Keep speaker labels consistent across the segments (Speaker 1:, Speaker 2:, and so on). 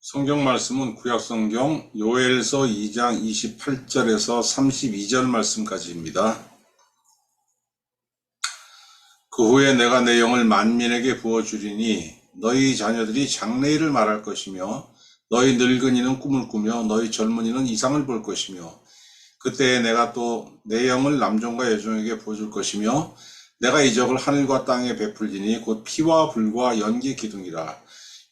Speaker 1: 성경 말씀은 구약성경 요엘서 2장 28절에서 32절 말씀까지입니다. 그 후에 내가 내 영을 만민에게 부어주리니 너희 자녀들이 장래일을 말할 것이며 너희 늙은이는 꿈을 꾸며 너희 젊은이는 이상을 볼 것이며 그때에 내가 또 내 영을 남종과 여종에게 부어줄 것이며 내가 이적을 하늘과 땅에 베풀리니 곧 피와 불과 연기 기둥이라.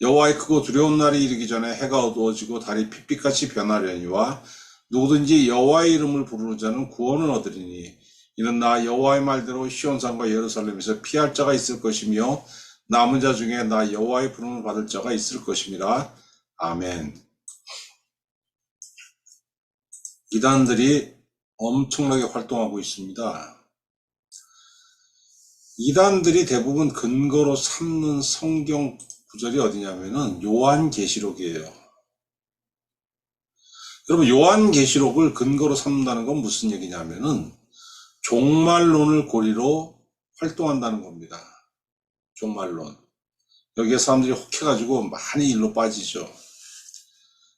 Speaker 1: 여호와의 크고 두려운 날이 이르기 전에 해가 어두워지고 달이 핏빛같이 변하려니와 누구든지 여호와의 이름을 부르는 자는 구원을 얻으리니 이는 나 여호와의 말대로 시온산과 예루살렘에서 피할 자가 있을 것이며 남은 자 중에 나 여호와의 부름을 받을 자가 있을 것임이라. 아멘. 이단들이 엄청나게 활동하고 있습니다. 이단들이 대부분 근거로 삼는 성경 구절이 어디냐면은 요한계시록이에요. 여러분, 요한계시록을 근거로 삼는다는 건 무슨 얘기냐면은 종말론을 고리로 활동한다는 겁니다. 종말론. 여기에 사람들이 혹해가지고 많이 일로 빠지죠.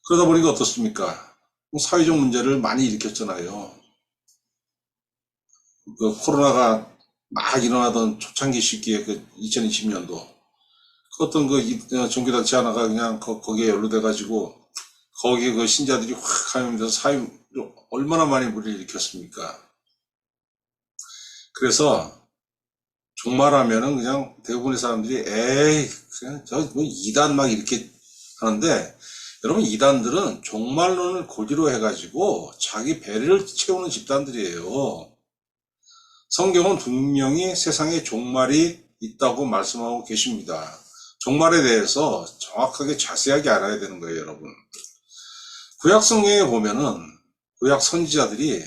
Speaker 1: 그러다 보니까 어떻습니까? 사회적 문제를 많이 일으켰잖아요. 그 코로나가 막 일어나던 초창기 시기에 그 2020년도 어떤 그 종교단체 하나가 그냥 거기에 연루돼가지고 거기에 그 신자들이 확 감염돼서 사회 얼마나 많이 무리를 일으켰습니까? 그래서 종말하면은 그냥 대부분의 사람들이 에이 그냥 저 뭐 이단 막 이렇게 하는데, 여러분, 이단들은 종말론을 고지로 해가지고 자기 배를 채우는 집단들이에요. 성경은 분명히 세상에 종말이 있다고 말씀하고 계십니다. 종말에 대해서 정확하게 자세하게 알아야 되는 거예요, 여러분. 구약 성경에 보면은 구약 선지자들이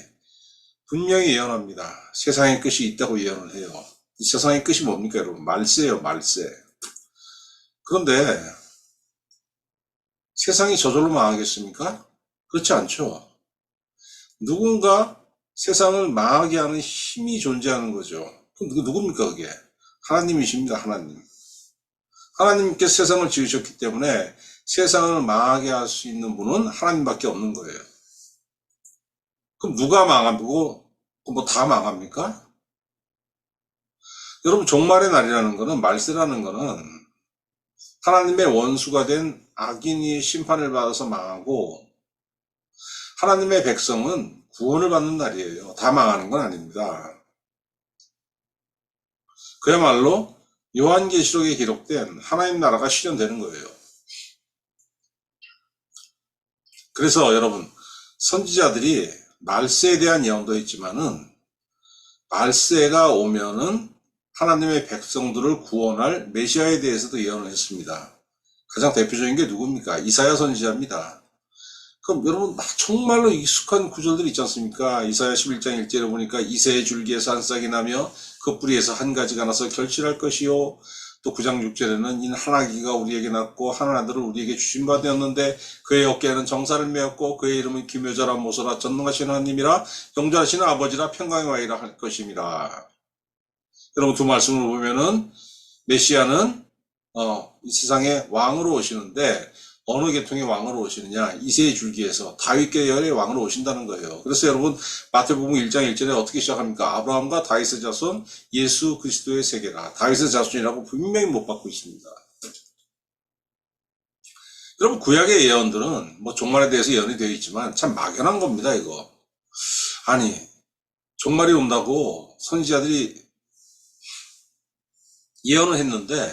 Speaker 1: 분명히 예언합니다. 세상의 끝이 있다고 예언을 해요. 이 세상의 끝이 뭡니까, 여러분? 말세예요, 말세. 그런데 세상이 저절로 망하겠습니까? 그렇지 않죠. 누군가 세상을 망하게 하는 힘이 존재하는 거죠. 그럼 누굽니까, 그게? 하나님이십니다, 하나님. 하나님께서 세상을 지으셨기 때문에 세상을 망하게 할 수 있는 분은 하나님밖에 없는 거예요. 그럼 누가 망하고 뭐 다 망합니까? 여러분, 종말의 날이라는 거는, 말세라는 거는 하나님의 원수가 된 악인이 심판을 받아서 망하고 하나님의 백성은 구원을 받는 날이에요. 다 망하는 건 아닙니다. 그야말로 요한계시록에 기록된 하나님 나라가 실현되는 거예요. 그래서 여러분, 선지자들이 말세에 대한 예언도 했지만은 말세가 오면은 하나님의 백성들을 구원할 메시아에 대해서도 예언을 했습니다. 가장 대표적인 게 누굽니까? 이사야 선지자입니다. 그럼 여러분, 정말로 익숙한 구절들 있지 않습니까? 이사야 11장 1절에 보니까 이새의 줄기에서 한 싹이 나며 그 뿌리에서 한 가지가 나서 결실할 것이요. 또 9장 6절에는 인 한 아기가 우리에게 낳고 한 아들을 우리에게 주신 바 되었는데 그의 어깨에는 정사를 메었고 그의 이름은 기묘자라 모서라 전능하신 하나님이라 영존하시는 아버지라 평강의 왕이라 할 것임이라. 여러분, 두 말씀을 보면은 메시아는 이 세상에 왕으로 오시는데 어느 계통의 왕으로 오시느냐? 이새의 줄기에서 다윗 계열의 왕으로 오신다는 거예요. 그래서 여러분, 마태복음 1장 1절에 어떻게 시작합니까? 아브라함과 다윗의 자손 예수 그리스도의 세계라. 다윗의 자손이라고 분명히 못 받고 있습니다. 여러분, 구약의 예언들은 뭐 종말에 대해서 예언이 되어 있지만 참 막연한 겁니다, 이거. 아니, 종말이 온다고 선지자들이 예언을 했는데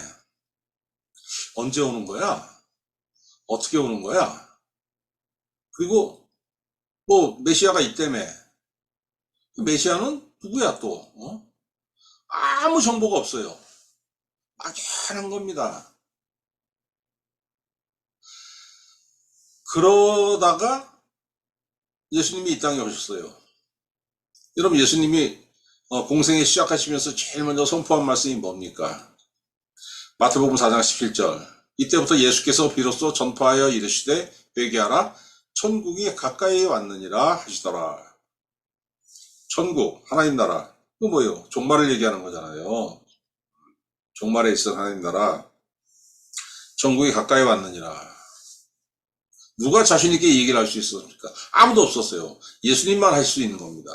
Speaker 1: 언제 오는 거야? 어떻게 오는 거야? 그리고 뭐 메시아가 있다며. 메시아는 누구야 또? 아무 정보가 없어요. 막연한 겁니다. 그러다가 예수님이 이 땅에 오셨어요. 여러분, 예수님이 공생에 시작하시면서 제일 먼저 선포한 말씀이 뭡니까? 마태복음 4장 17절. 이때부터 예수께서 비로소 전파하여 이르시되 회개하라 천국이 가까이 왔느니라 하시더라. 천국, 하나님 나라. 그 뭐예요? 종말을 얘기하는 거잖아요. 종말에 있어 하나님 나라. 천국이 가까이 왔느니라. 누가 자신있게 얘기를 할 수 있었습니까? 아무도 없었어요. 예수님만 할 수 있는 겁니다.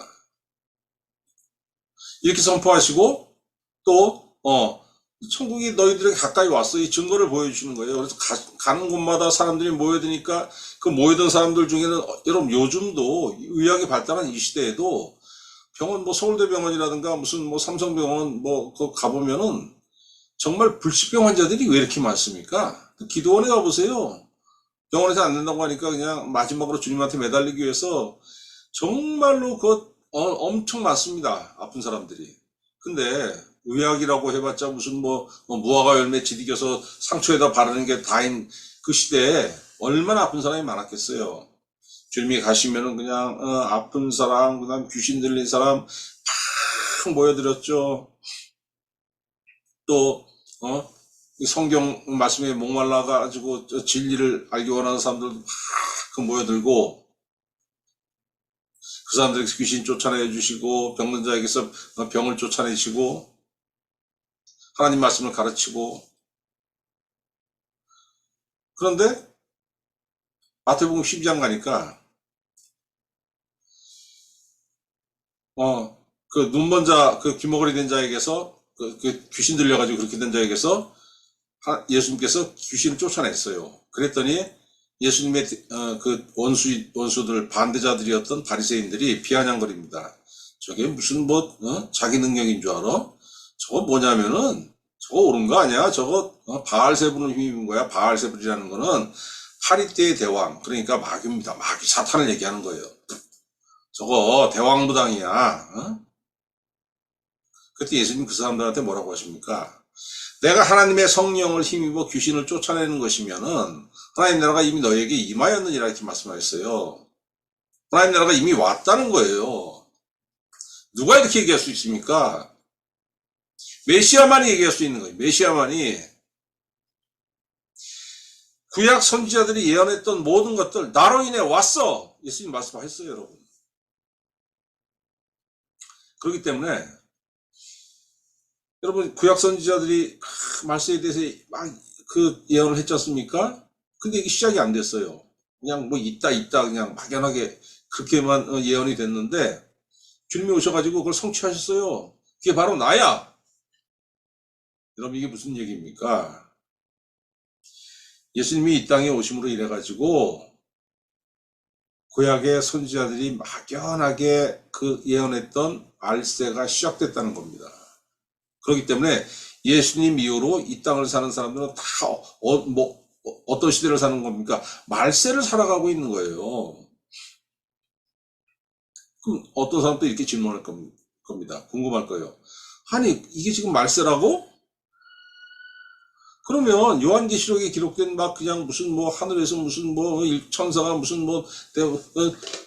Speaker 1: 이렇게 선포하시고 또 천국이 너희들에게 가까이 왔어. 이 증거를 보여주시는 거예요. 그래서 가는 곳마다 사람들이 모여드니까 그 모여든 사람들 중에는 여러분 요즘도 의학이 발달한 이 시대에도 병원 뭐 서울대병원이라든가 무슨 뭐 삼성병원 뭐 그 가보면은 정말 불치병 환자들이 왜 이렇게 많습니까? 기도원에 가보세요. 병원에서 안 된다고 하니까 그냥 마지막으로 주님한테 매달리기 위해서 정말로 엄청 많습니다. 아픈 사람들이. 근데 의학이라고 해봤자 무슨 무화과 열매 지디겨서 상처에다 바르는 게 다인 그 시대에 얼마나 아픈 사람이 많았겠어요. 주님이 가시면은 그냥 아픈 사람, 그다음 귀신 들린 사람 팍 모여들었죠. 또 성경 말씀에 목말라가지고 진리를 알기 원하는 사람들도 막 모여들고 그 사람들에게 귀신 쫓아내 주시고 병든 자에게서 병을 쫓아내시고 하나님 말씀을 가르치고. 그런데 마태복음 12장 가니까 그 눈먼 자, 그 귀머거리 된 자에게서 그 귀신 들려가지고 그렇게 된 자에게서 예수님께서 귀신을 쫓아냈어요. 그랬더니 예수님의 그 원수들 반대자들이었던 바리새인들이 비아냥거립니다. 저게 무슨 자기 능력인 줄 알아? 저거 뭐냐면은 저거 옳은 거 아니야? 저거 바알세불을 힘입은 거야. 바알세불이라는 거는 파리떼의 대왕, 그러니까 마귀입니다. 마귀 사탄을 얘기하는 거예요. 저거 대왕부당이야. 그때 예수님 그 사람들한테 뭐라고 하십니까? 내가 하나님의 성령을 힘입어 귀신을 쫓아내는 것이면은 하나님 나라가 이미 너에게 임하였느니라 이렇게 말씀하셨어요. 하나님 나라가 이미 왔다는 거예요. 누가 이렇게 얘기할 수 있습니까? 메시아만이 얘기할 수 있는 거예요. 메시아만이. 구약 선지자들이 예언했던 모든 것들 나로 인해 왔어. 예수님 말씀하셨어요, 여러분. 그렇기 때문에 여러분 구약 선지자들이 말세에 대해서 막 그 예언을 했지 않습니까? 근데 이게 시작이 안 됐어요. 그냥 있다 그냥 막연하게 그렇게만 예언이 됐는데 주님이 오셔가지고 그걸 성취하셨어요. 그게 바로 나야. 여러분 이게 무슨 얘기입니까? 예수님이 이 땅에 오심으로 인해가지고 구약의 선지자들이 막연하게 그 예언했던 말세가 시작됐다는 겁니다. 그렇기 때문에 예수님 이후로 이 땅을 사는 사람들은 다 어떤 시대를 사는 겁니까? 말세를 살아가고 있는 거예요. 그럼 어떤 사람도 이렇게 질문할 겁니다. 궁금할 거예요. 아니 이게 지금 말세라고? 그러면 요한계시록에 기록된 그냥 무슨 하늘에서 무슨 천사가 무슨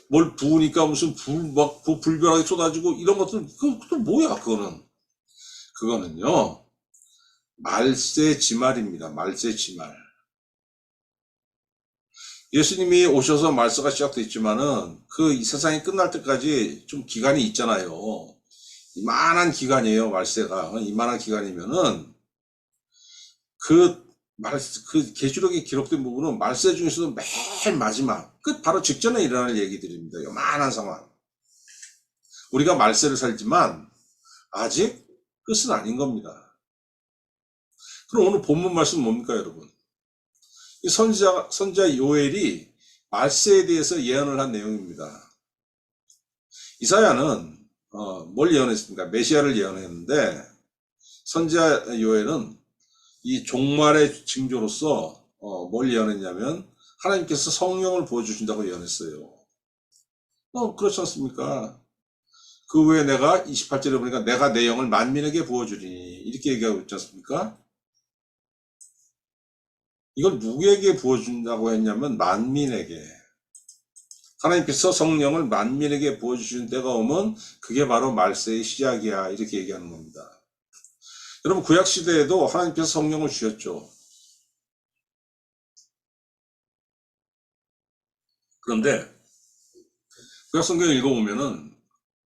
Speaker 1: 뭘 부으니까 무슨 불벼락이 쏟아지고 이런 것들 그것도 뭐야 그거는요 말세 지말입니다. 말세 지말. 예수님이 오셔서 말세가 시작됐지만은 이 세상이 끝날 때까지 좀 기간이 있잖아요. 이만한 기간이에요. 말세가 이만한 기간이면은 그 계시록에 기록된 부분은 말세 중에서도 맨 마지막 바로 직전에 일어날 얘기들입니다. 요만한 상황. 우리가 말세를 살지만 아직 끝은 아닌 겁니다. 그럼 오늘 본문 말씀 뭡니까 여러분? 이 선지자 요엘이 말세에 대해서 예언을 한 내용입니다. 이사야는 뭘 예언했습니까? 메시아를 예언했는데 선지자 요엘은 이 종말의 징조로서 뭘 예언했냐면 하나님께서 성령을 보여주신다고 예언했어요. 그렇지 않습니까? 그 후에 내가 28절에 보니까 내가 내 영을 만민에게 부어주리니 이렇게 얘기하고 있지 않습니까? 이걸 누구에게 부어준다고 했냐면 만민에게. 하나님께서 성령을 만민에게 부어주시는 때가 오면 그게 바로 말세의 시작이야 이렇게 얘기하는 겁니다. 여러분 구약시대에도 하나님께서 성령을 주셨죠. 그런데 구약 성경을 읽어보면은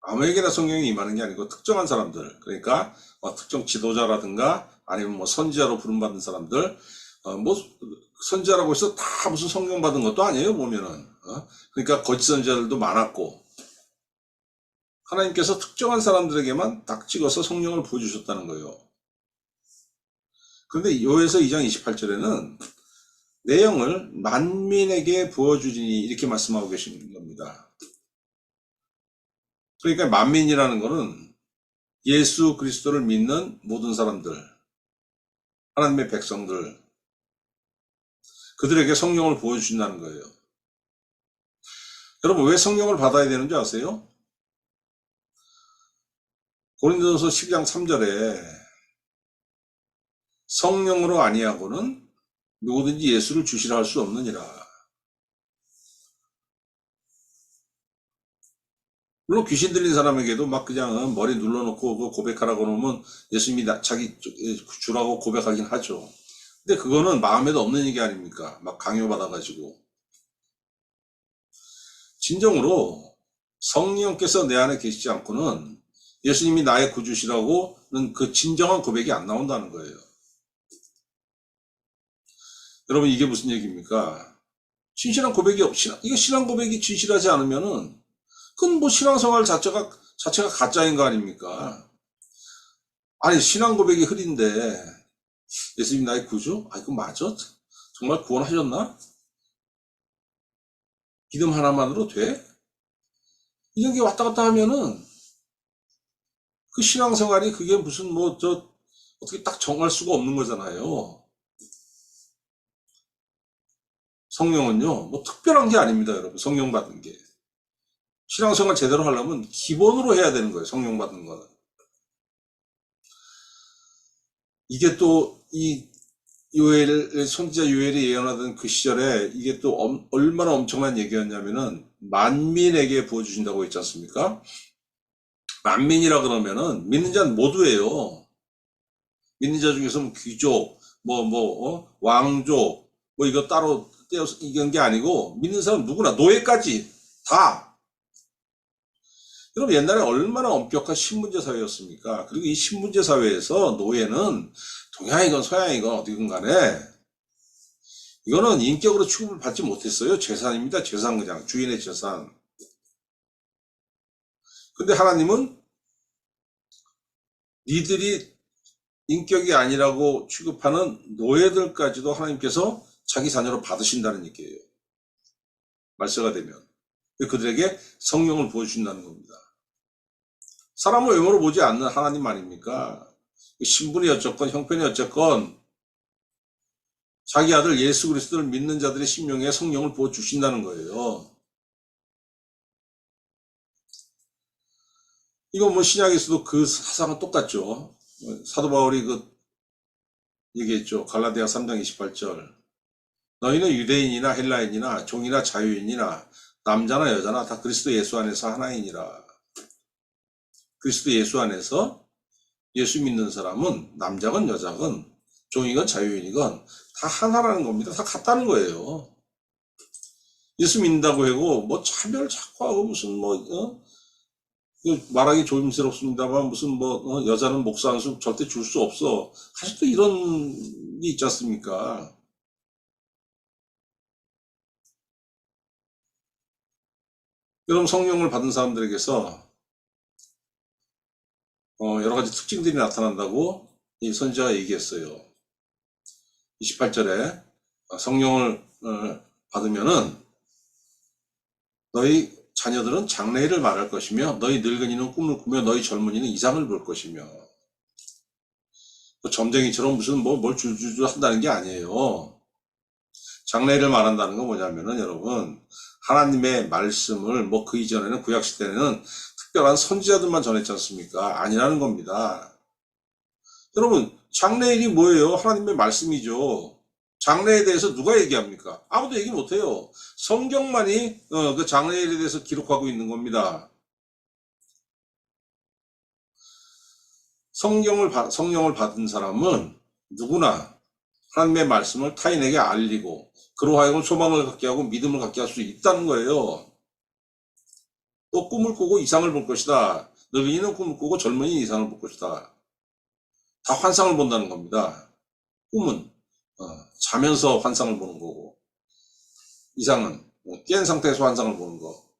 Speaker 1: 아무에게나 성령이 임하는 게 아니고 특정한 사람들, 그러니까 특정 지도자라든가 아니면 뭐 선지자로 부름받은 사람들, 뭐 선지자라고 해서 다 무슨 성령 받은 것도 아니에요 보면은. 그러니까 거짓 선지자들도 많았고 하나님께서 특정한 사람들에게만 딱 찍어서 성령을 부어주셨다는 거예요. 그런데 요에서 2장 28절에는 내 영을 만민에게 부어주리니 이렇게 말씀하고 계시는 겁니다. 그러니까 만민이라는 거는 예수 그리스도를 믿는 모든 사람들, 하나님의 백성들, 그들에게 성령을 부어주신다는 거예요. 여러분 왜 성령을 받아야 되는지 아세요? 고린도전서 12장 3절에 성령으로 아니하고는 누구든지 예수를 주시라 할 수 없느니라. 물론 귀신 들린 사람에게도 막 그냥 머리 눌러놓고 고백하라고 그러면 예수님이 자기 주라고 고백하긴 하죠. 근데 그거는 마음에도 없는 얘기 아닙니까? 막 강요받아가지고. 진정으로 성령께서 내 안에 계시지 않고는 예수님이 나의 구주시라고는 그 진정한 고백이 안 나온다는 거예요. 여러분 이게 무슨 얘기입니까? 진실한 고백이 이거 신앙 고백이 진실하지 않으면은 그건 뭐 신앙생활 자체가 가짜인 거 아닙니까? 아니 신앙 고백이 흐린데 예수님 나의 구주? 아 이거 맞아? 정말 구원하셨나? 믿음 하나만으로 돼? 이런 게 왔다 갔다 하면은 그 신앙생활이 그게 무슨 어떻게 딱 정할 수가 없는 거잖아요. 성령은요 뭐 특별한 게 아닙니다 여러분. 성령 받은 게 신앙생활 제대로 하려면 기본으로 해야 되는 거예요. 성령 받은 거는. 이게 또 이 선지자 요엘이 예언하던 그 시절에 이게 또 얼마나 엄청난 얘기였냐면은 만민에게 부어주신다고 했지 않습니까? 만민이라 그러면은 믿는 자는 모두예요. 믿는 자 중에서 뭐 귀족, 왕족, 이거 따로 떼어서 이건 게 아니고 믿는 사람 누구나 노예까지 다. 여러분 옛날에 얼마나 엄격한 신분제 사회였습니까? 그리고 이 신분제 사회에서 노예는 동양이건 서양이건 어디건 간에 이거는 인격으로 취급을 받지 못했어요. 재산입니다. 재산 그냥 주인의 재산. 근데 하나님은 니들이 인격이 아니라고 취급하는 노예들까지도 하나님께서 자기 자녀로 받으신다는 얘기예요. 말세가 되면. 그들에게 성령을 부어주신다는 겁니다. 사람을 외모로 보지 않는 하나님 아닙니까? 신분이 어쨌건 형편이 어쨌건 자기 아들 예수 그리스도를 믿는 자들의 심령에 성령을 부어주신다는 거예요. 이거 뭐 신약에서도 그 사상은 똑같죠. 사도 바울이 얘기했죠. 갈라디아 3장 28절. 너희는 유대인이나 헬라인이나 종이나 자유인이나 남자나 여자나 다 그리스도 예수 안에서 하나이니라. 그리스도 예수 안에서 예수 믿는 사람은 남자건 여자건 종이건 자유인이건 다 하나라는 겁니다. 다 같다는 거예요. 예수 믿는다고 하고 뭐 차별 자꾸 하고 무슨 말하기 조심스럽습니다만 무슨 여자는 목사 한 수 절대 줄 수 없어. 아직도 이런 게 있지 않습니까? 여러분 성령을 받은 사람들에게서 여러 가지 특징들이 나타난다고 이 선지자가 얘기했어요. 28절에 성령을 받으면은 너희 자녀들은 장래일을 말할 것이며 너희 늙은이는 꿈을 꾸며 너희 젊은이는 이상을 볼 것이며 점쟁이처럼 무슨 뭘 줄줄줄 한다는 게 아니에요. 장래일을 말한다는 건 뭐냐면은 여러분 하나님의 말씀을 그 이전에는 구약시대에는 특별한 선지자들만 전했지 않습니까? 아니라는 겁니다. 여러분, 장래일이 뭐예요? 하나님의 말씀이죠. 장래에 대해서 누가 얘기합니까? 아무도 얘기 못해요. 성경만이 그 장래일에 대해서 기록하고 있는 겁니다. 성령을 받은 사람은 누구나 하나님의 말씀을 타인에게 알리고 그로 하여금 소망을 갖게 하고 믿음을 갖게 할 수 있다는 거예요. 또 꿈을 꾸고 이상을 볼 것이다. 늙은이는 꿈을 꾸고 젊은이는 이상을 볼 것이다. 다 환상을 본다는 겁니다. 꿈은 자면서 환상을 보는 거고, 이상은 깬 상태에서 환상을 보는 거.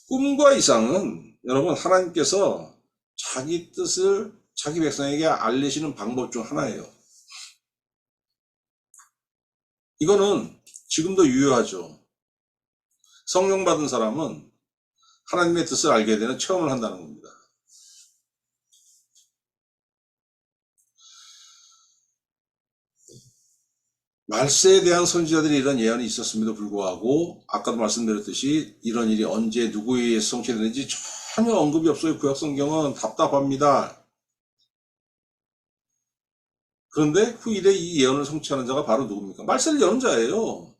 Speaker 1: 꿈과 이상은 여러분 하나님께서 자기 뜻을 자기 백성에게 알리시는 방법 중 하나예요. 이거는 지금도 유효하죠. 성령 받은 사람은 하나님의 뜻을 알게 되는 체험을 한다는 겁니다. 말세에 대한 선지자들이 이런 예언이 있었음에도 불구하고 아까도 말씀드렸듯이 이런 일이 언제 누구에 의해서 성취되는지 전혀 언급이 없어요. 구약 성경은 답답합니다. 그런데 후일에 이 예언을 성취하는 자가 바로 누굽니까? 말세를 여는 자예요.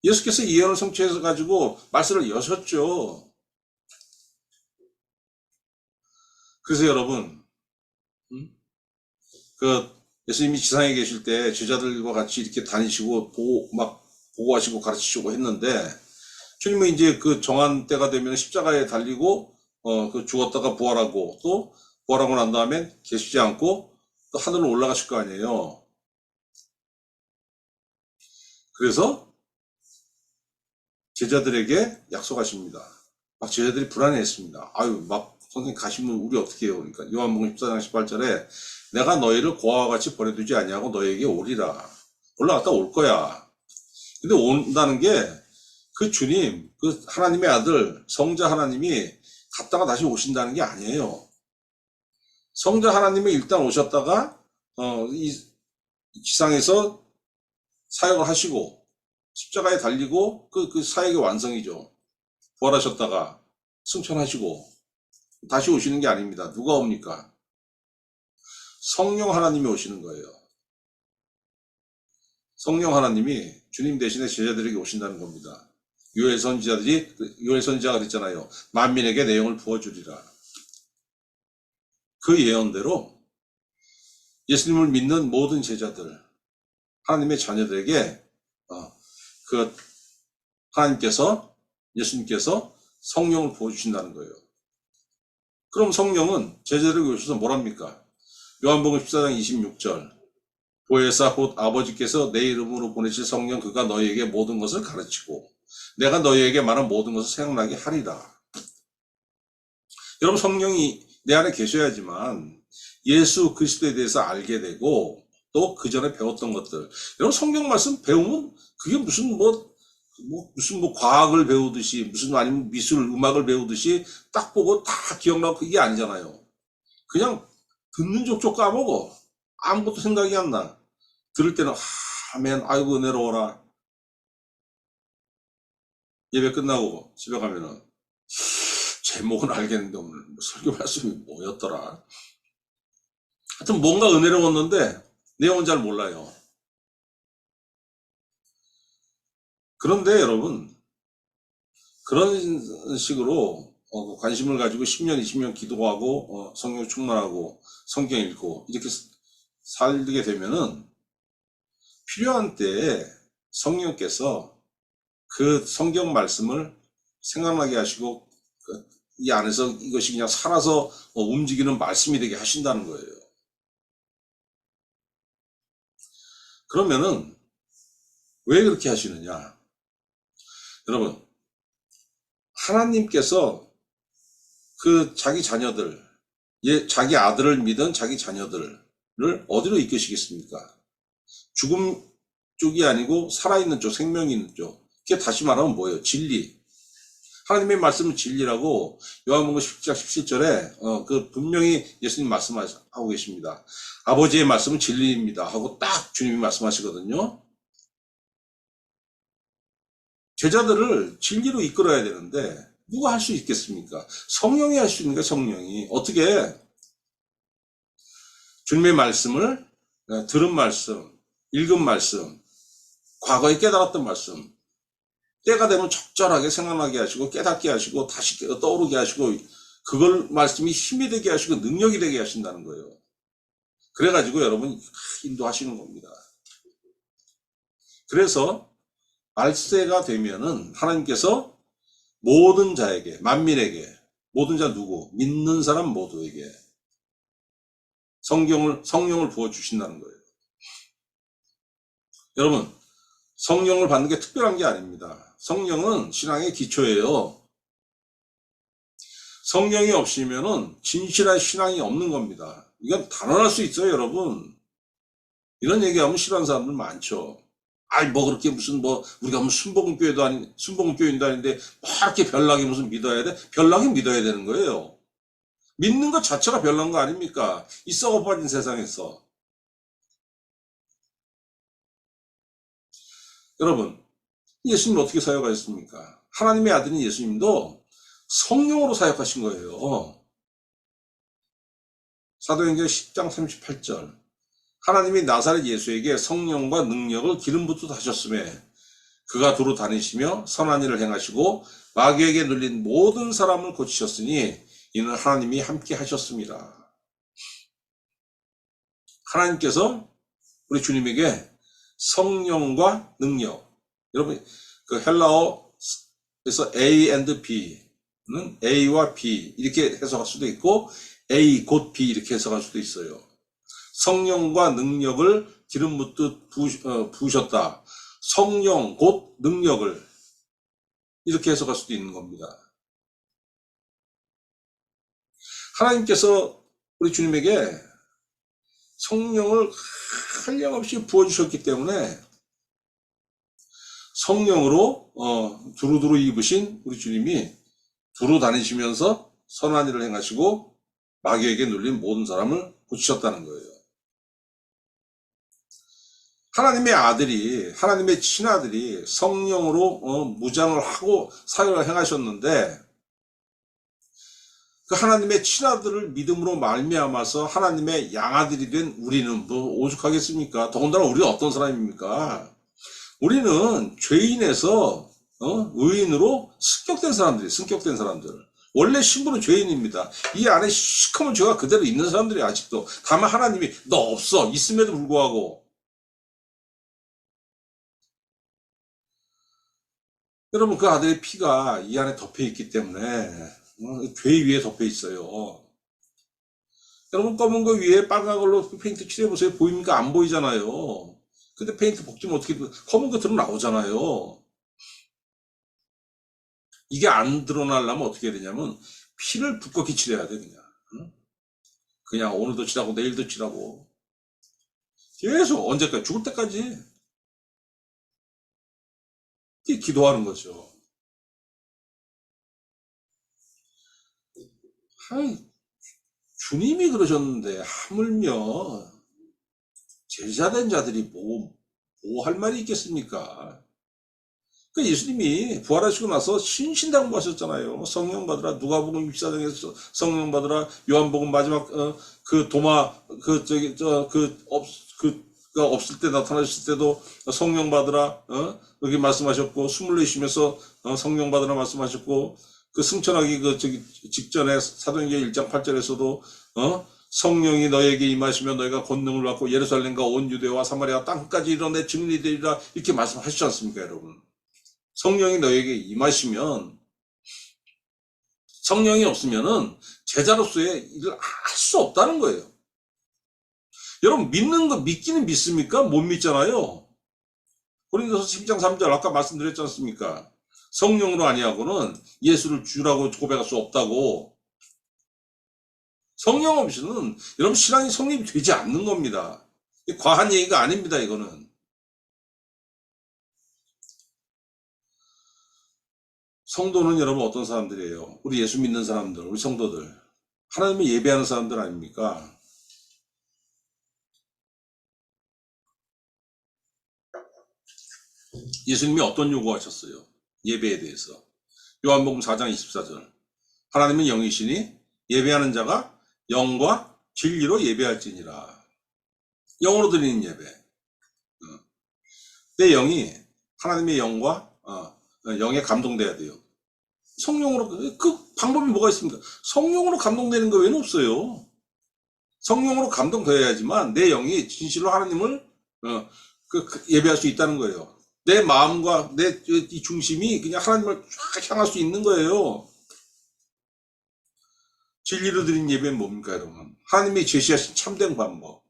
Speaker 1: 예수께서 이 예언을 성취해서 가지고 말세를 여셨죠. 그래서 여러분, 예수님이 지상에 계실 때 제자들과 같이 이렇게 다니시고 보고하시고 가르치시고 했는데, 주님은 이제 그 정한 때가 되면 십자가에 달리고 죽었다가 부활하고 또 부활하고 난 다음에 계시지 않고 또 하늘로 올라가실 거 아니에요. 그래서 제자들에게 약속하십니다. 막 제자들이 불안해했습니다. 아유, 막 선생님 가시면 우리 어떻게 해요? 그러니까 요한복음 14장 18절에 내가 너희를 고아와 같이 버려두지 아니하고 너희에게 오리라. 올라갔다 올 거야. 근데 온다는 게 그 주님, 그 하나님의 아들, 성자 하나님이 갔다가 다시 오신다는 게 아니에요. 성자 하나님이 일단 오셨다가 이 지상에서 사역을 하시고 십자가에 달리고 그 사역의 완성이죠. 부활하셨다가 승천하시고 다시 오시는 게 아닙니다. 누가 옵니까? 성령 하나님이 오시는 거예요. 성령 하나님이 주님 대신에 제자들에게 오신다는 겁니다. 요엘 선지자가 그랬잖아요. 만민에게 내용을 부어주리라. 그 예언대로 예수님을 믿는 모든 제자들, 하나님의 자녀들에게 예수님께서 성령을 부어주신다는 거예요. 그럼 성령은 제자들에게 오셔서 뭐랍니까? 요한복음 14장 26절 보혜사 곧 아버지께서 내 이름으로 보내실 성령 그가 너희에게 모든 것을 가르치고 내가 너희에게 말한 모든 것을 생각나게 하리라. 여러분 성령이 내 안에 계셔야지만 예수 그리스도에 대해서 알게 되고 또 그 전에 배웠던 것들. 여러분 성경 말씀 배우면 그게 무슨 과학을 배우듯이 무슨 아니면 미술 음악을 배우듯이 딱 보고 다 기억나고 그게 아니잖아요. 그냥 듣는 족족 까먹어. 아무것도 생각이 안 나. 들을 때는 아멘 아이고 은혜로워라. 예배 끝나고 집에 가면은 제목은 알겠는데 오늘 설교 말씀이 뭐였더라. 하여튼 뭔가 은혜로웠는데 내용은 잘 몰라요. 그런데 여러분 그런 식으로 관심을 가지고 10년 20년 기도하고 성령 충만하고 성경 읽고 이렇게 살게 되면은 필요한 때에 성령께서 그 성경 말씀을 생각나게 하시고 이 안에서 이것이 그냥 살아서 움직이는 말씀이 되게 하신다는 거예요. 그러면은 왜 그렇게 하시느냐? 여러분 하나님께서 그 자기 자녀들, 자기 아들을 믿은 자기 자녀들을 어디로 이끄시겠습니까? 죽음 쪽이 아니고 살아있는 쪽, 생명이 있는 쪽. 그게 다시 말하면 뭐예요? 진리. 하나님의 말씀은 진리라고 요한복음 10장 17절에 분명히 예수님 말씀하고 계십니다. 아버지의 말씀은 진리입니다 하고 딱 주님이 말씀하시거든요. 제자들을 진리로 이끌어야 되는데 누가 할 수 있겠습니까? 성령이 할 수 있는 거예요, 성령이. 어떻게 주님의 말씀을 들은 말씀, 읽은 말씀, 과거에 깨달았던 말씀, 때가 되면 적절하게 생각나게 하시고 깨닫게 하시고 다시 떠오르게 하시고 그걸 말씀이 힘이 되게 하시고 능력이 되게 하신다는 거예요. 그래가지고 여러분 인도하시는 겁니다. 그래서 말세가 되면은 하나님께서 모든 자에게, 만민에게, 모든 자 누구? 믿는 사람 모두에게 성령을 부어주신다는 거예요. 여러분, 성령을 받는 게 특별한 게 아닙니다. 성령은 신앙의 기초예요. 성령이 없으면은 진실한 신앙이 없는 겁니다. 이건 단언할 수 있어요, 여러분. 이런 얘기하면 싫어하는 사람들 많죠. 아이, 뭐 그렇게 무슨 우리가 무슨 순복음교인도 아닌데, 뭐 이렇게 별나게 무슨 믿어야 돼? 별나게 믿어야 되는 거예요. 믿는 것 자체가 별난 거 아닙니까? 이 썩어빠진 세상에서. 여러분, 예수님 어떻게 사역하셨습니까? 하나님의 아들인 예수님도 성령으로 사역하신 거예요. 사도행전 10장 38절. 하나님이 나사렛 예수에게 성령과 능력을 기름 붓듯 하셨음에 그가 두루 다니시며 선한 일을 행하시고 마귀에게 눌린 모든 사람을 고치셨으니 이는 하나님이 함께 하셨습니다. 하나님께서 우리 주님에게 성령과 능력, 여러분 그 헬라어에서 A and B는 A와 B 이렇게 해석할 수도 있고 A 곧 B 이렇게 해석할 수도 있어요. 성령과 능력을 기름 붓듯 부으셨다. 성령 곧 능력을 이렇게 해석할 수도 있는 겁니다. 하나님께서 우리 주님에게 성령을 한량없이 부어주셨기 때문에 성령으로 두루두루 입으신 우리 주님이 두루 다니시면서 선한 일을 행하시고 마귀에게 눌린 모든 사람을 고치셨다는 거예요. 하나님의 아들이, 하나님의 친아들이 성령으로 무장을 하고 사역을 행하셨는데 그 하나님의 친아들을 믿음으로 말미암아서 하나님의 양아들이 된 우리는 뭐 오죽하겠습니까? 더군다나 우리가 어떤 사람입니까? 우리는 죄인에서 의인으로 승격된 사람들. 원래 신분은 죄인입니다. 이 안에 시커먼 죄가 그대로 있는 사람들이 아직도. 다만 하나님이 너 없어 있음에도 불구하고 여러분 그 아들의 피가 이 안에 덮여 있기 때문에 죄 위에 덮여 있어요. 여러분 검은 거 위에 빨간 걸로 페인트 칠해보세요. 보입니까? 안 보이잖아요. 근데 페인트 복지면 어떻게 검은 거 드러나오잖아요. 이게 안 드러나려면 어떻게 해야 되냐면 피를 두껍게 칠해야 돼 그냥. 그냥 오늘도 칠하고 내일도 칠하고 계속 언제까지 죽을 때까지 이게 기도하는 거죠. 아이, 주님이 그러셨는데 하물며 제자된 자들이 뭐 할 말이 있겠습니까? 그 예수님이 부활하시고 나서 신신당부하셨잖아요. 성령 받으라. 누가복음 24장에서 성령 받으라. 요한복음 마지막 그 도마 그 저기 그가 없을 때 나타나셨을 때도 성령 받으라. 여기 말씀하셨고 숨을 내쉬면서 성령 받으라 말씀하셨고 그 승천하기 그 저기 직전에 사도행전 1장 8절에서도 성령이 너에게 임하시면 너희가 권능을 받고 예루살렘과 온 유대와 사마리아 땅까지 이뤄 내 증인이 되리라 이렇게 말씀하시지 않습니까, 여러분? 성령이 너에게 임하시면 성령이 없으면은 제자로서의 일을 할 수 없다는 거예요. 여러분 믿는 거 믿기는 믿습니까? 못 믿잖아요. 고린도서 10장 3절 아까 말씀드렸지 않습니까? 성령으로 아니하고는 예수를 주라고 고백할 수 없다고. 성령 없이는 여러분 신앙이 성립이 되지 않는 겁니다. 과한 얘기가 아닙니다. 이거는. 성도는 여러분 어떤 사람들이에요? 우리 예수 믿는 사람들, 우리 성도들. 하나님을 예배하는 사람들 아닙니까? 예수님이 어떤 요구하셨어요? 예배에 대해서. 요한복음 4장 24절. 하나님은 영이시니 예배하는 자가 영과 진리로 예배할지니라. 영으로 드리는 예배. 내 영이 하나님의 영과 영에 감동돼야 돼요. 성령으로 그 방법이 뭐가 있습니까? 성령으로 감동되는 거 외에는 없어요. 성령으로 감동되어야지만 내 영이 진실로 하나님을 예배할 수 있다는 거예요. 내 마음과 내 이 중심이 그냥 하나님을 쫙 향할 수 있는 거예요. 진리로 드린 예배는 뭡니까, 여러분? 하나님이 제시하신 참된 방법.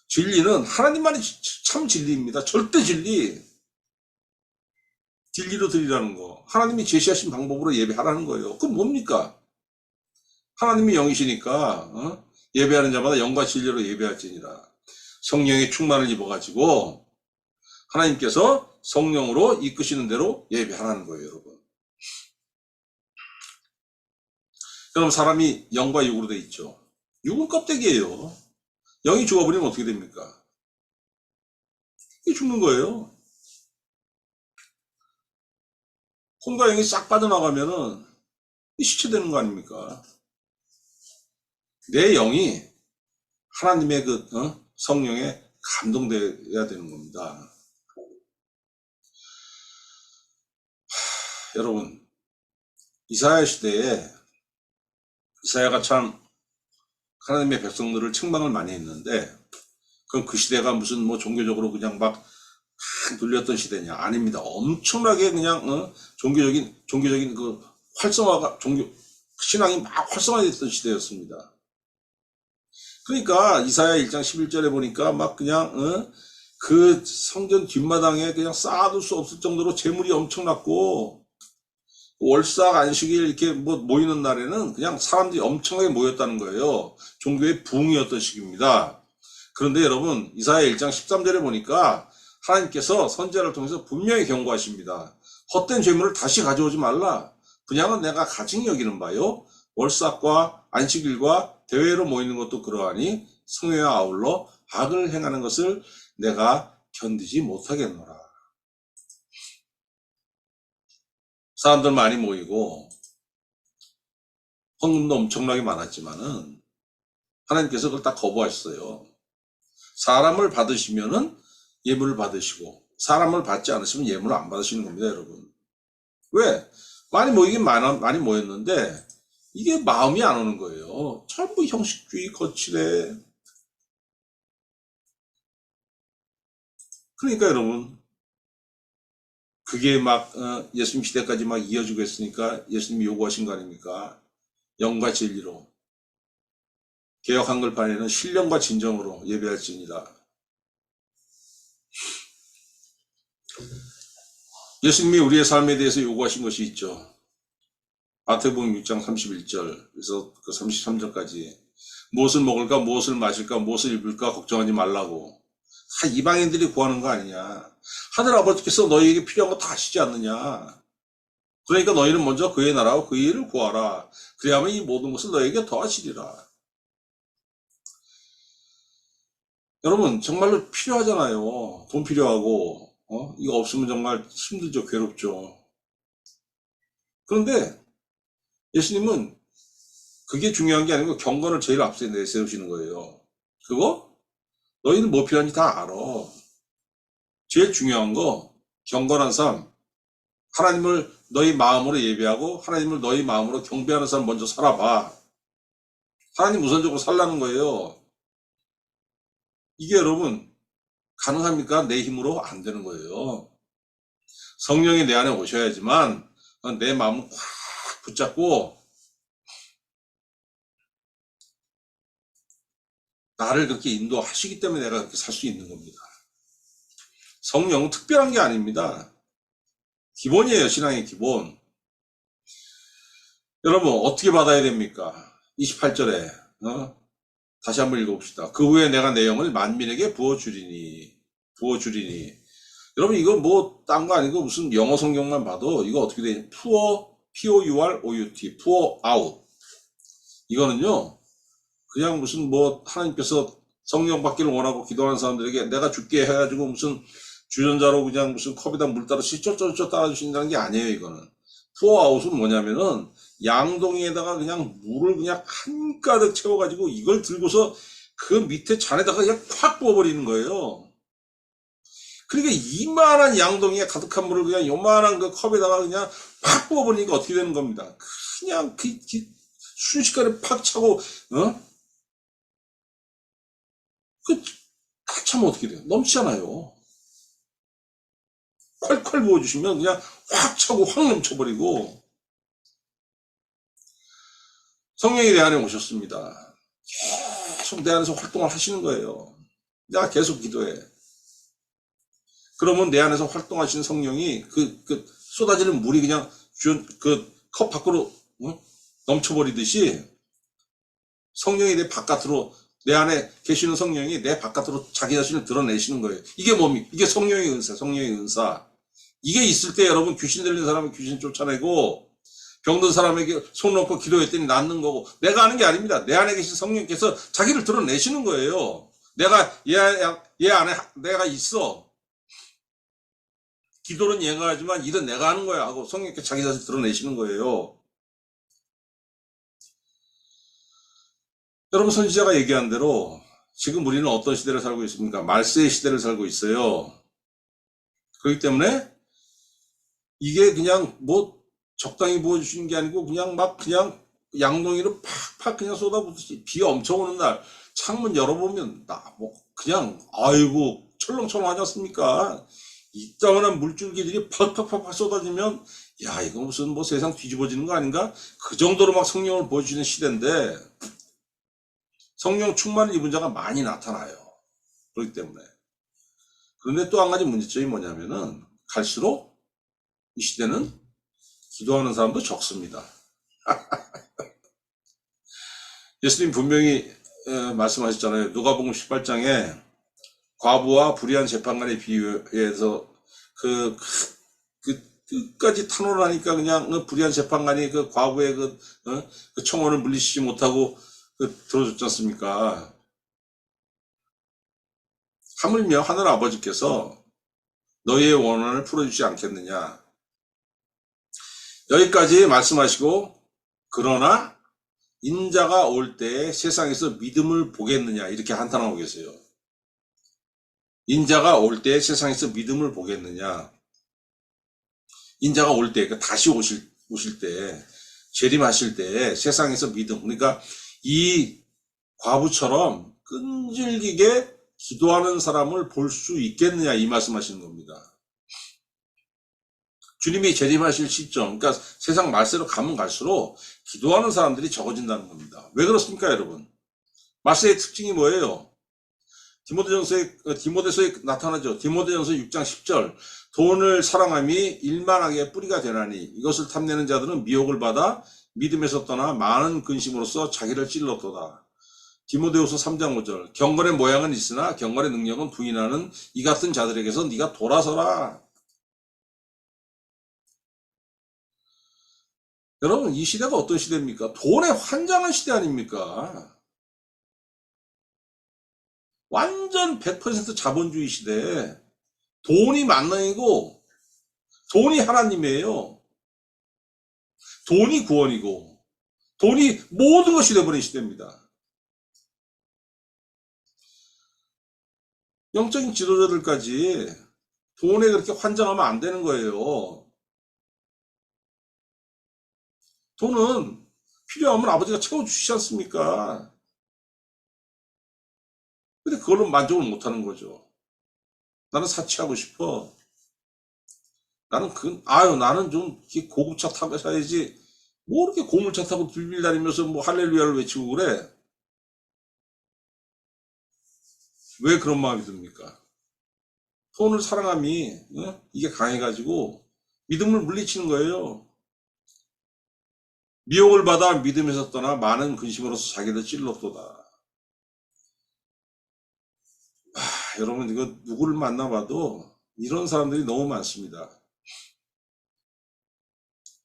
Speaker 1: 진리는 하나님만이 참 진리입니다. 절대 진리. 진리로 드리라는 거. 하나님이 제시하신 방법으로 예배하라는 거예요. 그럼 뭡니까? 하나님이 영이시니까 예배하는 자마다 영과 진리로 예배할지니라. 성령의 충만을 입어가지고 하나님께서 성령으로 이끄시는 대로 예배하라는 거예요, 여러분. 그럼 사람이 영과 육으로 돼 있죠. 육은 껍데기예요. 영이 죽어버리면 어떻게 됩니까? 이게 죽는 거예요. 혼과 영이 싹 빠져나가면은 시체되는 거 아닙니까? 내 영이 하나님의 성령에 감동돼야 되는 겁니다. 여러분, 이사야 시대에 이사야가 참 하나님의 백성들을 책망을 많이 했는데, 그럼 그 시대가 무슨 뭐 종교적으로 그냥 막 눌렸던 시대냐? 아닙니다. 엄청나게 그냥 종교적인 그 활성화가 신앙이 막 활성화됐던 시대였습니다. 그러니까 이사야 1장 11절에 보니까 막 그냥 그 성전 뒷마당에 그냥 쌓아둘 수 없을 정도로 재물이 엄청났고, 월삭 안식일 이렇게 뭐 모이는 날에는 그냥 사람들이 엄청나게 모였다는 거예요. 종교의 붕이었던 시기입니다. 그런데 여러분, 이사야 1장 13절에 보니까 하나님께서 선지자를 통해서 분명히 경고하십니다. 헛된 재물을 다시 가져오지 말라. 분양은 내가 가증히 여기는 바요. 월삭과 안식일과 대회로 모이는 것도 그러하니 성회와 아울러 악을 행하는 것을 내가 견디지 못하겠노라. 사람들 많이 모이고 헌금도 엄청나게 많았지만은 하나님께서 그걸 다 거부하셨어요. 사람을 받으시면은 예물을 받으시고, 사람을 받지 않으시면 예물을 안 받으시는 겁니다, 여러분. 왜? 많이 모이긴 많이 모였는데 이게 마음이 안 오는 거예요. 전부 형식주의 거칠해. 그러니까 여러분, 그게 막 예수님 시대까지 막 이어지고 있으니까 예수님이 요구하신 거 아닙니까? 영과 진리로. 개역 한글판에는 신령과 진정으로 예배할지니라. 예수님이 우리의 삶에 대해서 요구하신 것이 있죠. 마태복음 6장 31절, 그래서 그 33절까지 무엇을 먹을까, 무엇을 마실까, 무엇을 입을까 걱정하지 말라고. 다 이방인들이 구하는 거 아니냐. 하늘 아버지께서 너희에게 필요한 거 다 아시지 않느냐. 그러니까 너희는 먼저 그의 나라와 그의 일을 구하라. 그래야만 이 모든 것을 너희에게 더하시리라. 여러분, 정말로 필요하잖아요. 돈 필요하고, 이거 없으면 정말 힘들죠, 괴롭죠. 그런데 예수님은 그게 중요한 게 아니고 경건을 제일 앞서 내세우시는 거예요. 그거 너희는 뭐 필요한지 다 알아. 제일 중요한 거 경건한 삶, 하나님을 너희 마음으로 예배하고 하나님을 너희 마음으로 경배하는 삶 먼저 살아봐. 하나님 우선적으로 살라는 거예요. 이게 여러분 가능합니까? 내 힘으로 안 되는 거예요. 성령이 내 안에 오셔야지만 내 마음을 꽉 붙잡고 나를 그렇게 인도하시기 때문에 내가 그렇게 살 수 있는 겁니다. 성령은 특별한 게 아닙니다. 기본이에요, 신앙의 기본. 여러분, 어떻게 받아야 됩니까? 28절에, 다시 한번 읽어봅시다. 그 후에 내가 내 영을 만민에게 부어주리니. 여러분, 이거 뭐, 딴 거 아니고 무슨 영어 성경만 봐도 이거 어떻게 되냐. Pour out. 이거는요, 그냥 무슨 뭐, 하나님께서 성령 받기를 원하고 기도하는 사람들에게 내가 죽게 해가지고 무슨 주전자로 그냥 무슨 컵에다 물 따라 시쩌쩌쩌 따라주신다는 게 아니에요, 이거는. 포아웃은 뭐냐면은 양동이에다가 그냥 물을 그냥 한가득 채워가지고 이걸 들고서 그 밑에 잔에다가 그냥 콱 부어버리는 거예요. 그러니까 이만한 양동이에 가득한 물을 그냥 요만한 그 컵에다가 그냥 팍 부어버리니까 어떻게 되는 겁니다. 그냥 순식간에 팍 차고, 팍 차면 어떻게 돼요? 넘치잖아요. 콸콸 부어주시면 그냥 확 차고 확 넘쳐버리고. 성령이 내 안에 오셨습니다. 계속 내 안에서 활동을 하시는 거예요. 내가 계속 기도해. 그러면 내 안에서 활동하시는 성령이 쏟아지는 물이 그냥 컵 밖으로 넘쳐버리듯이 성령이 내 바깥으로, 내 안에 계시는 성령이 내 바깥으로 자기 자신을 드러내시는 거예요. 이게 뭡니까? 이게 성령의 은사, 성령의 은사. 이게 있을 때 여러분 귀신 들린 사람은 귀신 쫓아내고 병든 사람에게 손 놓고 기도했더니 낫는 거고, 내가 하는 게 아닙니다. 내 안에 계신 성령께서 자기를 드러내시는 거예요. 내가 얘 안에 내가 있어. 기도는 얘가 하지만 일은 내가 하는 거야 하고 성령께 자기 자신을 드러내시는 거예요. 여러분, 선지자가 얘기한 대로 지금 우리는 어떤 시대를 살고 있습니까? 말세의 시대를 살고 있어요. 그렇기 때문에 이게 그냥 뭐 적당히 부어주시는 게 아니고 그냥 양동이를 팍팍 그냥 쏟아붓듯이 비 엄청 오는 날 창문 열어보면 그냥 아이고 철렁철렁 하지 않습니까? 이따만한 물줄기들이 팍팍팍팍 쏟아지면 야, 이거 무슨 뭐 세상 뒤집어지는 거 아닌가? 그 정도로 막 성령을 보여주는 시대인데 성령 충만을 입은 자가 많이 나타나요. 그렇기 때문에. 그런데 또 한 가지 문제점이 뭐냐면은 갈수록 이 시대는 기도하는 사람도 적습니다. 예수님 분명히 말씀하셨잖아요. 누가복음 18장에 과부와 불의한 재판관에 비유해서 끝까지 탄원하니까 그냥 불의한 재판관이 그 과부의 그 청혼을 물리치지 못하고 들어줬지 않습니까? 하물며 하늘 아버지께서 너희의 원한을 풀어주지 않겠느냐. 여기까지 말씀하시고, 그러나 인자가 올 때에 세상에서 믿음을 보겠느냐, 이렇게 한탄하고 계세요. 인자가 올 때에 세상에서 믿음을 보겠느냐. 인자가 올 때, 다시 오실 때, 재림하실 때 세상에서 믿음, 그러니까 이 과부처럼 끈질기게 기도하는 사람을 볼 수 있겠느냐, 이 말씀하시는 겁니다. 주님이 재림하실 시점, 그러니까 세상 말세로 가면 갈수록 기도하는 사람들이 적어진다는 겁니다. 왜 그렇습니까, 여러분? 말세의 특징이 뭐예요? 디모데서에 나타나죠. 디모데전서 6장 10절. 돈을 사랑함이 일만하게 뿌리가 되나니 이것을 탐내는 자들은 미혹을 받아 믿음에서 떠나 많은 근심으로써 자기를 찔렀도다. 디모데후서 3장 5절. 경건의 모양은 있으나 경건의 능력은 부인하는 이 같은 자들에게서 네가 돌아서라. 여러분, 이 시대가 어떤 시대입니까? 돈에 환장한 시대 아닙니까? 완전 100% 자본주의 시대. 돈이 만능이고 돈이 하나님이에요. 돈이 구원이고 돈이 모든 것이 되어버린 시대입니다. 영적인 지도자들까지 돈에 그렇게 환장하면 안 되는 거예요. 돈은 필요하면 아버지가 채워주시지 않습니까? 근데 그걸로 만족을 못하는 거죠. 나는 사치하고 싶어. 나는 좀 고급차 타고 사야지. 뭐 이렇게 고물차 타고 빌빌 다니면서 뭐 할렐루야를 외치고 그래? 왜 그런 마음이 듭니까? 돈을 사랑함이 이게 강해가지고 믿음을 물리치는 거예요. 미혹을 받아 믿음에서 떠나 많은 근심으로서 자기를 찔렀도다. 여러분, 이거 누구를 만나봐도 이런 사람들이 너무 많습니다.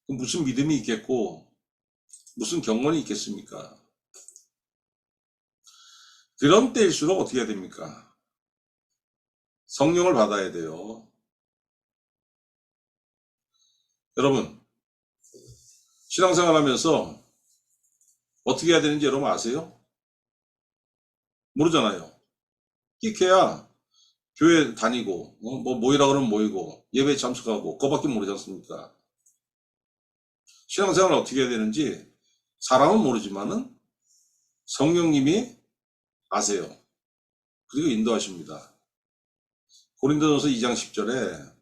Speaker 1: 무슨 믿음이 있겠고 무슨 경건이 있겠습니까? 그런 때일수록 어떻게 해야 됩니까? 성령을 받아야 돼요. 여러분, 신앙생활 하면서 어떻게 해야 되는지 여러분 아세요? 모르잖아요. 끼케야 교회 다니고 뭐 모이라 그러면 모이고 예배 참석하고 그거밖에 모르지 않습니까? 신앙생활 어떻게 해야 되는지 사람은 모르지만은 성령님이 아세요. 그리고 인도하십니다. 고린도전서 2장 10절에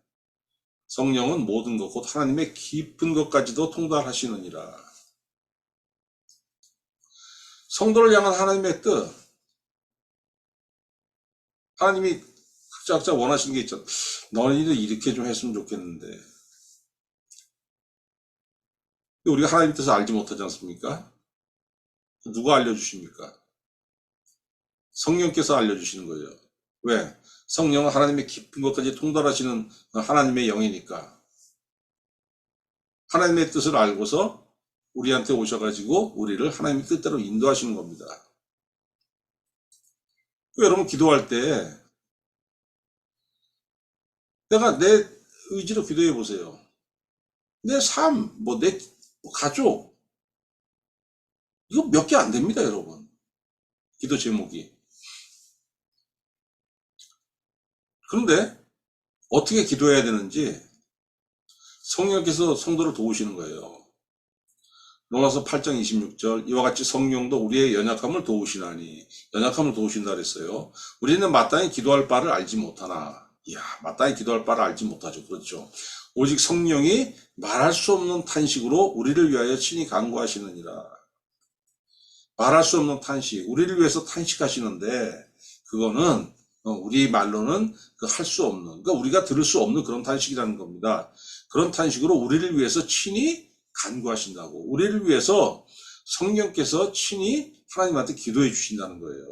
Speaker 1: 성령은 모든 것 곧 하나님의 깊은 것까지도 통달하시느니라. 성도를 향한 하나님의 뜻, 하나님이 각자 원하시는 게 있죠. 너희들 이렇게 좀 했으면 좋겠는데 우리가 하나님 뜻을 알지 못하지 않습니까? 누가 알려주십니까? 성령께서 알려주시는 거예요. 왜? 성령은 하나님의 깊은 것까지 통달하시는 하나님의 영이니까. 하나님의 뜻을 알고서 우리한테 오셔가지고 우리를 하나님의 뜻대로 인도하시는 겁니다. 여러분 기도할 때 내가 내 의지로 기도해 보세요. 내 삶, 내 가족 이거 몇 개 안 됩니다, 여러분. 기도 제목이. 그런데 어떻게 기도해야 되는지 성령께서 성도를 도우시는 거예요. 로마서 8장 26절 이와 같이 성령도 우리의 연약함을 도우시나니 연약함을 도우신다 그랬어요. 우리는 마땅히 기도할 바를 알지 못하나 이야 마땅히 기도할 바를 알지 못하죠. 그렇죠. 오직 성령이 말할 수 없는 탄식으로 우리를 위하여 친히 간구하시느니라. 말할 수 없는 탄식 우리를 위해서 탄식하시는데 그거는 우리 말로는 할 수 없는 그러니까 우리가 들을 수 없는 그런 탄식이라는 겁니다. 그런 탄식으로 우리를 위해서 친히 간구하신다고 우리를 위해서 성령께서 친히 하나님한테 기도해 주신다는 거예요.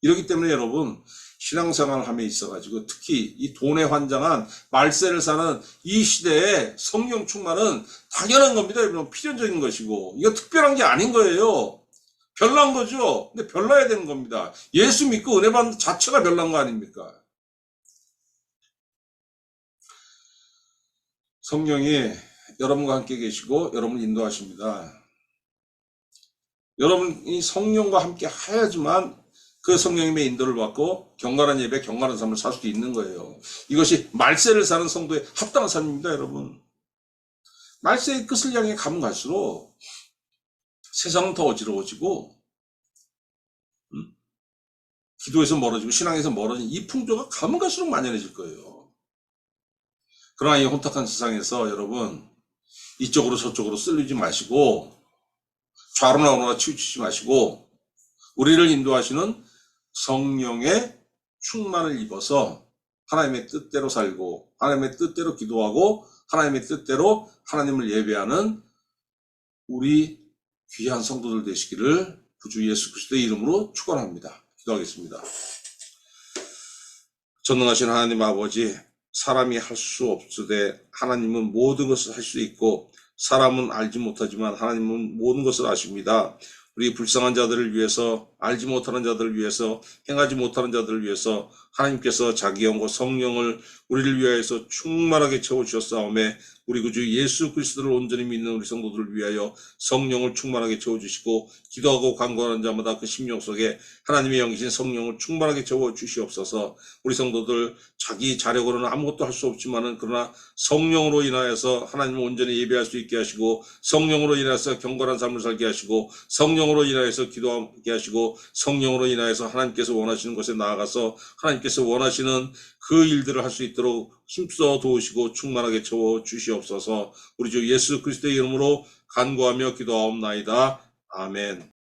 Speaker 1: 이렇기 때문에 여러분 신앙생활을 함에 있어가지고 특히 이 돈에 환장한 말세를 사는 이 시대에 성령 충만은 당연한 겁니다. 여러분 필연적인 것이고 이거 특별한 게 아닌 거예요. 별난 거죠. 근데 별나야 되는 겁니다. 예수 믿고 은혜 받는 자체가 별난 거 아닙니까? 성령이 여러분과 함께 계시고 여러분을 인도하십니다. 여러분이 성령과 함께 해야지만 그 성령님의 인도를 받고 경건한 예배, 경건한 삶을 살 수 있는 거예요. 이것이 말세를 사는 성도의 합당한 삶입니다, 여러분. 말세의 끝을 향해 가면 갈수록 세상은 더 어지러워지고 기도에서 멀어지고 신앙에서 멀어진 이 풍조가 가면 갈수록 만연해질 거예요. 그러나 이 혼탁한 세상에서 여러분 이쪽으로 저쪽으로 쓸리지 마시고 좌로나 우로나 치우치지 마시고 우리를 인도하시는 성령의 충만을 입어서 하나님의 뜻대로 살고 하나님의 뜻대로 기도하고 하나님의 뜻대로 하나님을 예배하는 우리 귀한 성도들 되시기를 구주 예수 그리스도의 이름으로 축원합니다. 기도하겠습니다. 전능하신 하나님 아버지 사람이 할 수 없으되 하나님은 모든 것을 할 수 있고 사람은 알지 못하지만 하나님은 모든 것을 아십니다. 우리 불쌍한 자들을 위해서 알지 못하는 자들을 위해서 행하지 못하는 자들을 위해서 하나님께서 자기 영과 성령을 우리를 위하여서 충만하게 채워주셨사오매 우리 구주 예수 그리스도를 온전히 믿는 우리 성도들을 위하여 성령을 충만하게 채워주시고 기도하고 간구하는 자마다 그 심령 속에 하나님의 영이신 성령을 충만하게 채워주시옵소서. 우리 성도들 자기 자력으로는 아무것도 할 수 없지만은 그러나 성령으로 인하여서 하나님을 온전히 예배할 수 있게 하시고 성령으로 인하여서 경건한 삶을 살게 하시고 성령으로 인하여서 기도하게 하시고 성령으로 인하여서 하나님께서 원하시는 곳에 나아가서 하나님께서 원하시는 그 일들을 할 수 있도록 힘써 도우시고 충만하게 채워 주시옵소서. 우리 주 예수 그리스도의 이름으로 간구하며 기도하옵나이다. 아멘.